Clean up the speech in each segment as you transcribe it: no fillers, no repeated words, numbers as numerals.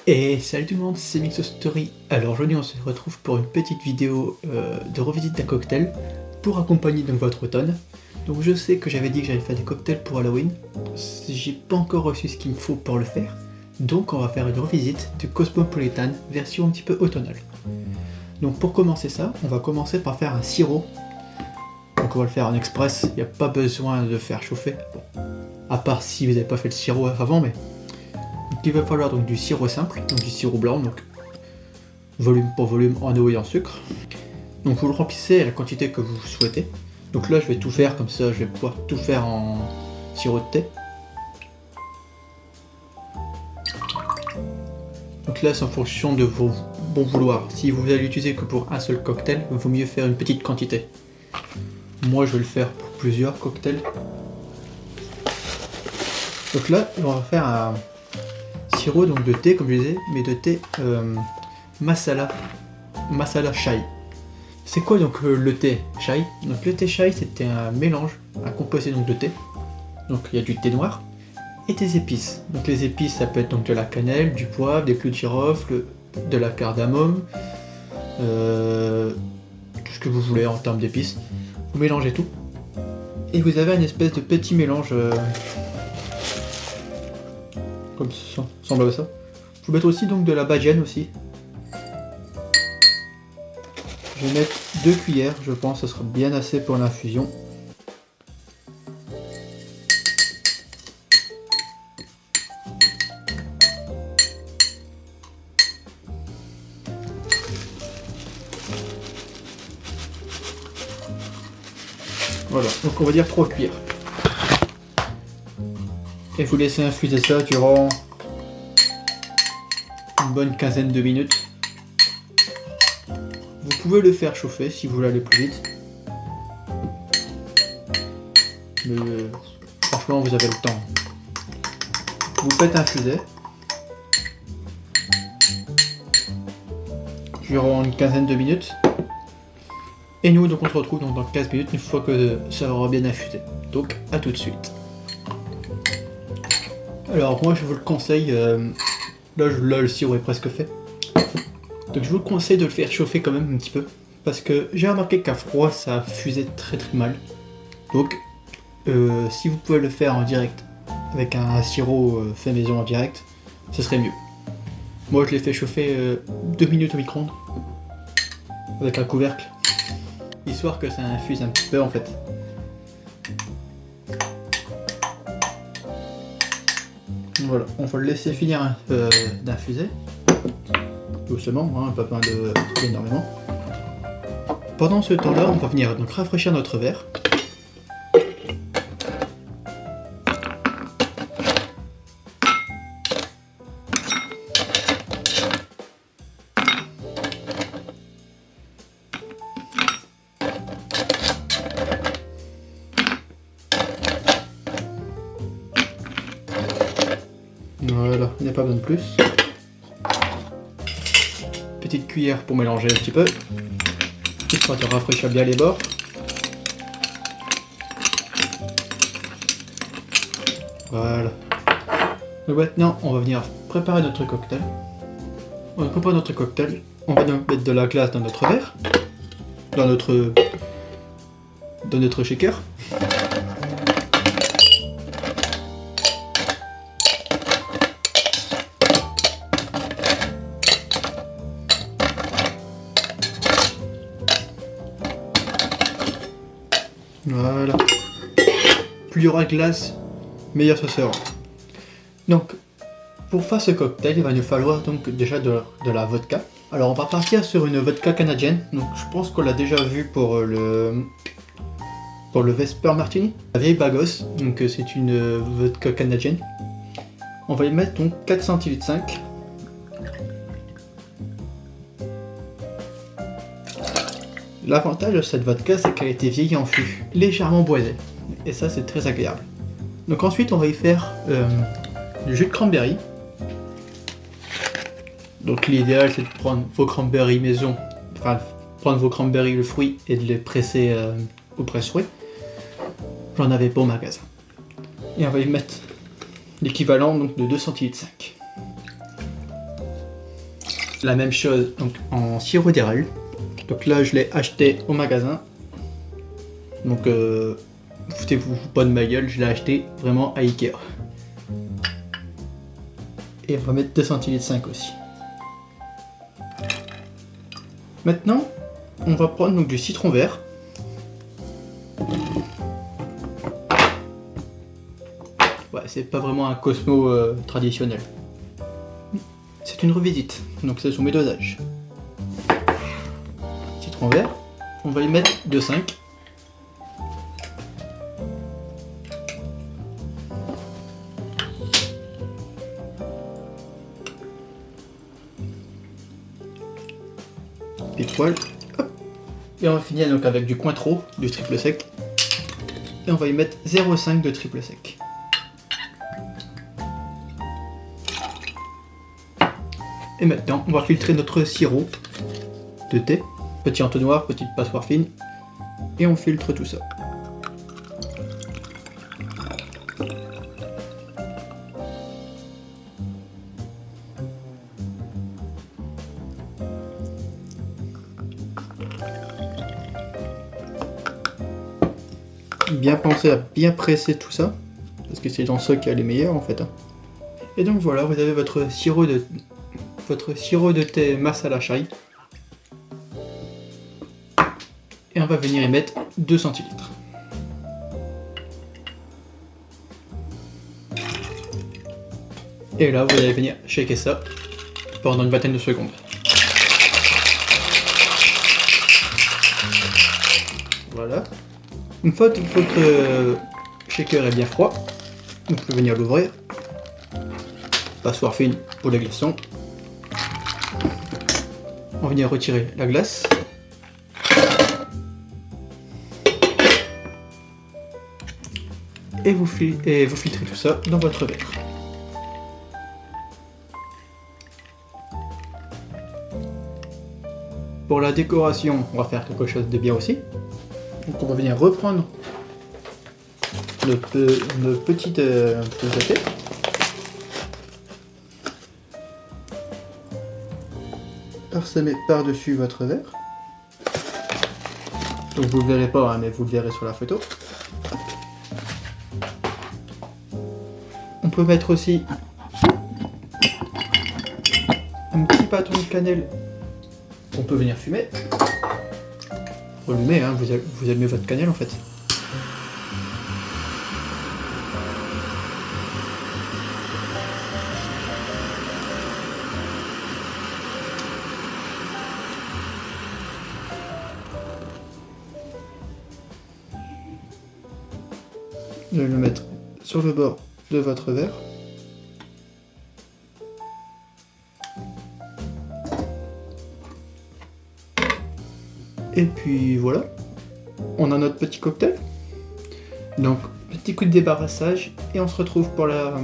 Et salut tout le monde, c'est Mixostory. Alors aujourd'hui on se retrouve pour une petite vidéo de revisite d'un cocktail pour accompagner donc votre automne. Donc je sais que j'avais dit que j'allais faire des cocktails pour Halloween. J'ai pas encore reçu ce qu'il me faut pour le faire. Donc on va faire une revisite de Cosmopolitan version un petit peu automnale. Donc pour commencer ça, on va commencer par faire un sirop. Donc on va le faire en express, il n'y a pas besoin de faire chauffer. Bon. À part si vous n'avez pas fait le sirop avant, mais... Donc il va falloir donc du sirop simple, donc du sirop blanc, donc volume pour volume en eau et en sucre. Donc vous le remplissez à la quantité que vous souhaitez. Donc là je vais tout faire comme ça, je vais pouvoir tout faire en sirop de thé. Donc là c'est en fonction de vos bons vouloirs. Si vous allez l'utiliser que pour un seul cocktail, il vaut mieux faire une petite quantité. Moi je vais le faire pour plusieurs cocktails. Donc là on va faire un sirop donc de thé comme je disais, mais de thé masala chai. C'est quoi donc le thé chai? Donc le thé chai c'était un mélange, un composé donc de thé. Donc il y a du thé noir et des épices. Donc les épices ça peut être donc de la cannelle, du poivre, des clous de girofle, de la cardamome, tout ce que vous voulez en termes d'épices. Vous mélangez tout et vous avez une espèce de petit mélange comme ça, semble à ça. Je vais mettre aussi donc de la badiane aussi. Je vais mettre 2 cuillères, je pense que ce sera bien assez pour l'infusion. Voilà, donc on va dire 3 cuillères. Et vous laissez infuser ça durant une bonne quinzaine de minutes. Vous pouvez le faire chauffer si vous voulez aller plus vite. Mais franchement vous avez le temps. Vous faites infuser durant une quinzaine de minutes. Et nous donc on se retrouve donc dans 15 minutes une fois que ça aura bien infusé. Donc à tout de suite. Alors moi je vous le conseille, là le sirop est presque fait. Donc je vous conseille de le faire chauffer quand même un petit peu. Parce que j'ai remarqué qu'à froid ça fusait très mal. Donc si vous pouvez le faire en direct, avec un sirop fait maison en direct, ce serait mieux. Moi je l'ai fait chauffer 2 minutes au micro-ondes. Avec un couvercle. Histoire que ça infuse un petit peu en fait. Voilà, on va le laisser finir d'infuser. Doucement, hein, pas besoin de énormément. Pendant ce temps-là, on va venir donc rafraîchir notre verre. Voilà, il n'y a pas besoin de plus. Petite cuillère pour mélanger un petit peu. Histoire de rafraîchir bien les bords. Voilà. Donc maintenant, on va venir préparer notre cocktail. On prépare notre cocktail. On va donc mettre de la glace dans notre verre. Dans notre shaker. Voilà. Plus il y aura de glace, meilleur ce sera. Donc, pour faire ce cocktail, il va nous falloir donc déjà de la vodka. Alors, on va partir sur une vodka canadienne. Donc, je pense qu'on l'a déjà vu pour le Vesper Martini. La vieille Bagos, donc c'est une vodka canadienne. On va y mettre donc 4 centilitres 5. L'avantage de cette vodka, c'est qu'elle a été vieillie en fût, légèrement boisée. Et ça, c'est très agréable. Donc ensuite, on va y faire du jus de cranberry. Donc l'idéal, c'est de prendre vos cranberries maison, enfin, prendre vos cranberries, le fruit, et de les presser au presse-fruits. J'en avais pas au magasin. Et on va y mettre l'équivalent donc de 2 centilitres 5. La même chose donc en sirop d'érable. Donc là je l'ai acheté au magasin. Donc foutez-vous pas de ma gueule, je l'ai acheté vraiment à Ikea. Et on va mettre 2 centilitres 5 aussi. Maintenant, on va prendre donc du citron vert. Ouais, c'est pas vraiment un Cosmo traditionnel. C'est une revisite, donc ce sont mes dosages. Citron vert, on va y mettre de 5. Pile poil. Hop. Et on va finir donc avec du Cointreau, du triple sec. Et on va y mettre 0,5 de triple sec. Et maintenant, on va filtrer notre sirop de thé. Petit entonnoir, petite passoire fine. Et on filtre tout ça. Bien penser à bien presser tout ça, parce que c'est dans ça qu'il y a les meilleurs en fait. Et donc voilà, vous avez votre sirop de thé masala chai. Et on va venir y mettre 2 centilitres. Et là, vous allez venir shaker ça pendant une vingtaine de secondes. Voilà. Une fois que votre shaker est bien froid, vous pouvez venir l'ouvrir. Passoire fine pour les glaçons. On va venir retirer la glace. Et vous filtrez tout ça dans votre verre. Pour la décoration, on va faire quelque chose de bien aussi. Donc on va venir reprendre nos petites de thé. Parsemer par-dessus votre verre. Donc vous ne le verrez pas, hein, mais vous le verrez sur la photo. On peut mettre aussi un petit bâton de cannelle qu'on peut venir fumer. Allumez, hein, vous allumez votre cannelle en fait. Vous allez le mettre sur le bord de votre verre. Et puis voilà, on a notre petit cocktail. Donc petit coup de débarrassage et on se retrouve pour la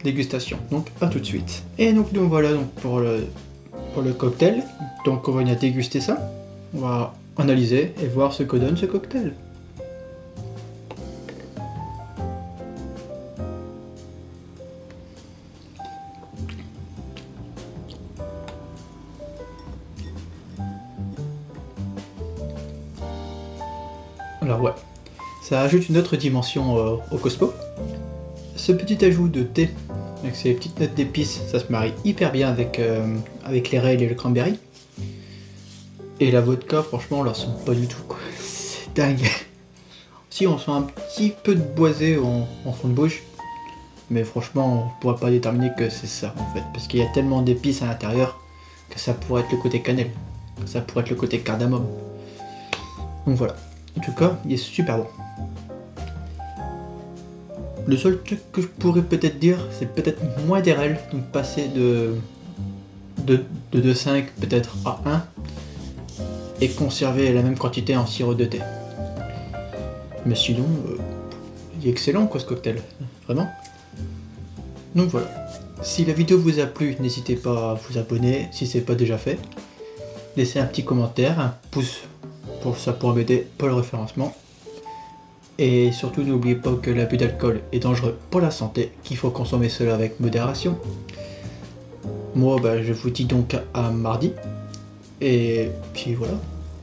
dégustation. Donc à tout de suite. Et donc voilà donc pour le cocktail. Donc on va venir déguster ça. On va analyser et voir ce que donne ce cocktail. Alors ouais, ça ajoute une autre dimension au Cosmo. Ce petit ajout de thé, avec ces petites notes d'épices, ça se marie hyper bien avec les rails et le cranberry. Et la vodka, franchement, on la sent pas du tout, quoi. C'est dingue. Si, on sent un petit peu de boisé en fond de bouche, mais franchement, on pourrait pas déterminer que c'est ça, en fait. Parce qu'il y a tellement d'épices à l'intérieur que ça pourrait être le côté cannelle, ça pourrait être le côté cardamome. Donc voilà. En tout cas, il est super bon. Le seul truc que je pourrais peut-être dire, c'est peut-être moins d'RL, donc passer de 2,5 peut-être à 1, et conserver la même quantité en sirop de thé. Mais sinon, il est excellent quoi ce cocktail, vraiment. Donc voilà. Si la vidéo vous a plu, n'hésitez pas à vous abonner si ce n'est pas déjà fait. Laissez un petit commentaire, un pouce. Ça pourra m'aider pour le référencement. Et surtout n'oubliez pas que l'abus d'alcool est dangereux pour la santé, qu'il faut consommer cela avec modération. Moi, bah, je vous dis donc à mardi. Et puis voilà.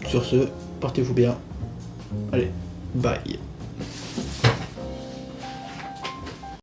Sur ce, portez-vous bien. Allez, bye.